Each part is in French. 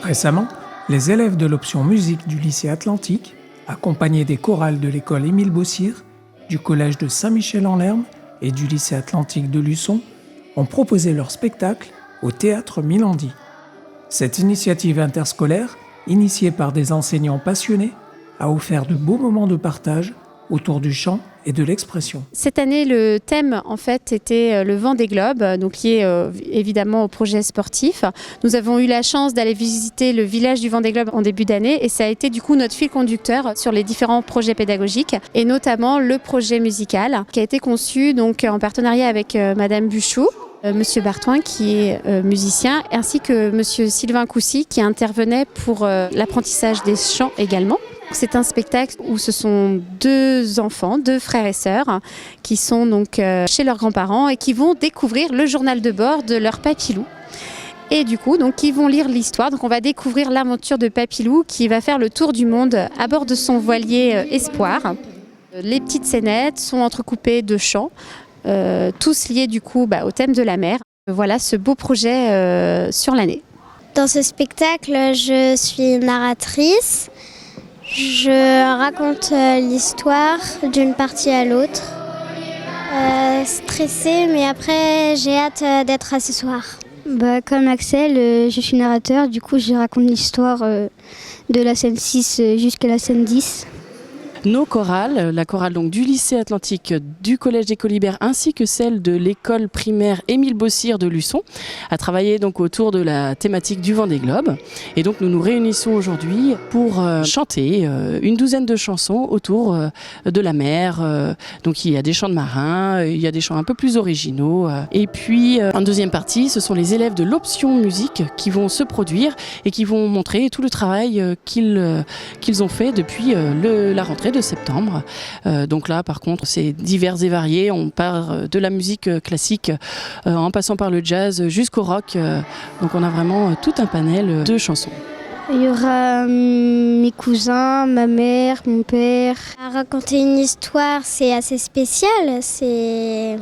Récemment, les élèves de l'option musique du lycée Atlantique, accompagnés des chorales de l'école Émile Bossire, du collège de Saint-Michel-en-Lerme et du lycée Atlantique de Luçon, ont proposé leur spectacle au théâtre Milandi. Cette initiative interscolaire, initiée par des enseignants passionnés, a offert de beaux moments de partage autour du chant et de l'expression. Cette année, le thème en fait était le Vendée Globe, donc lié évidemment au projet sportif. Nous avons eu la chance d'aller visiter le village du Vendée Globe en début d'année et ça a été du coup notre fil conducteur sur les différents projets pédagogiques et notamment le projet musical qui a été conçu donc en partenariat avec Madame Buchou, Monsieur Bartouin qui est musicien, ainsi que Monsieur Sylvain Coussy qui intervenait pour l'apprentissage des chants également. C'est un spectacle où ce sont deux enfants, deux frères et sœurs, qui sont donc chez leurs grands-parents et qui vont découvrir le journal de bord de leur Papilou. Et du coup, donc, ils vont lire l'histoire. Donc, on va découvrir l'aventure de Papilou qui va faire le tour du monde à bord de son voilier Espoir. Les petites scénettes sont entrecoupées de chants, tous liés du coup au thème de la mer. Voilà ce beau projet sur l'année. Dans ce spectacle, je suis narratrice. Je raconte l'histoire d'une partie à l'autre. Stressée, mais après j'ai hâte d'être à ce soir. Comme Axel, je suis narrateur, du coup je raconte l'histoire de la scène 6 jusqu'à la scène 10. Nos chorales, la chorale donc du lycée Atlantique du collège des Colibert ainsi que celle de l'école primaire Émile Bossire de Luçon, a travaillé donc autour de la thématique du Vendée Globe. Et donc nous nous réunissons aujourd'hui pour chanter une douzaine de chansons autour de la mer. Donc il y a des chants de marins, il y a des chants un peu plus originaux. Et puis en deuxième partie, ce sont les élèves de l'option musique qui vont se produire et qui vont montrer tout le travail qu'ils ont fait depuis la rentrée de septembre. Donc là, par contre, c'est divers et varié. On part de la musique classique en passant par le jazz jusqu'au rock. Donc on a vraiment tout un panel de chansons. Il y aura mes cousins, ma mère, mon père. Raconter une histoire, c'est assez spécial. C'est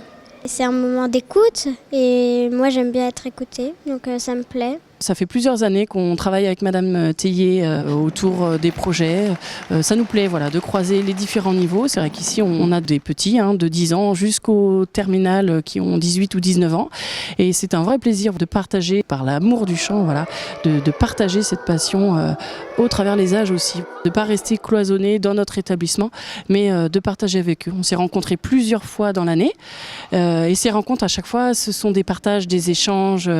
un moment d'écoute et moi j'aime bien être écoutée, donc ça me plaît. Ça fait plusieurs années qu'on travaille avec Madame Théier autour des projets. Ça nous plaît de croiser les différents niveaux. C'est vrai qu'ici, on a des petits de 10 ans jusqu'au terminal qui ont 18 ou 19 ans. Et c'est un vrai plaisir de partager, par l'amour du chant, de partager cette passion au travers les âges aussi. De ne pas rester cloisonné dans notre établissement, mais de partager avec eux. On s'est rencontrés plusieurs fois dans l'année. Et ces rencontres, à chaque fois, ce sont des partages, des échanges.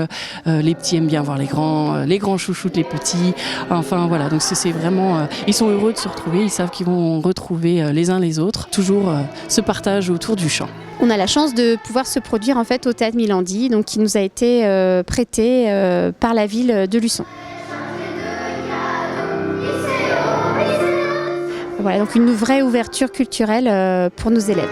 Les petits aiment bien voir les grands chouchoutent les petits. Enfin voilà, donc c'est vraiment... ils sont heureux de se retrouver, ils savent qu'ils vont retrouver les uns les autres. Toujours ce partage autour du chant. On a la chance de pouvoir se produire en fait au théâtre Milandi, donc qui nous a été prêté par la ville de Luçon. Voilà, donc une vraie ouverture culturelle pour nos élèves.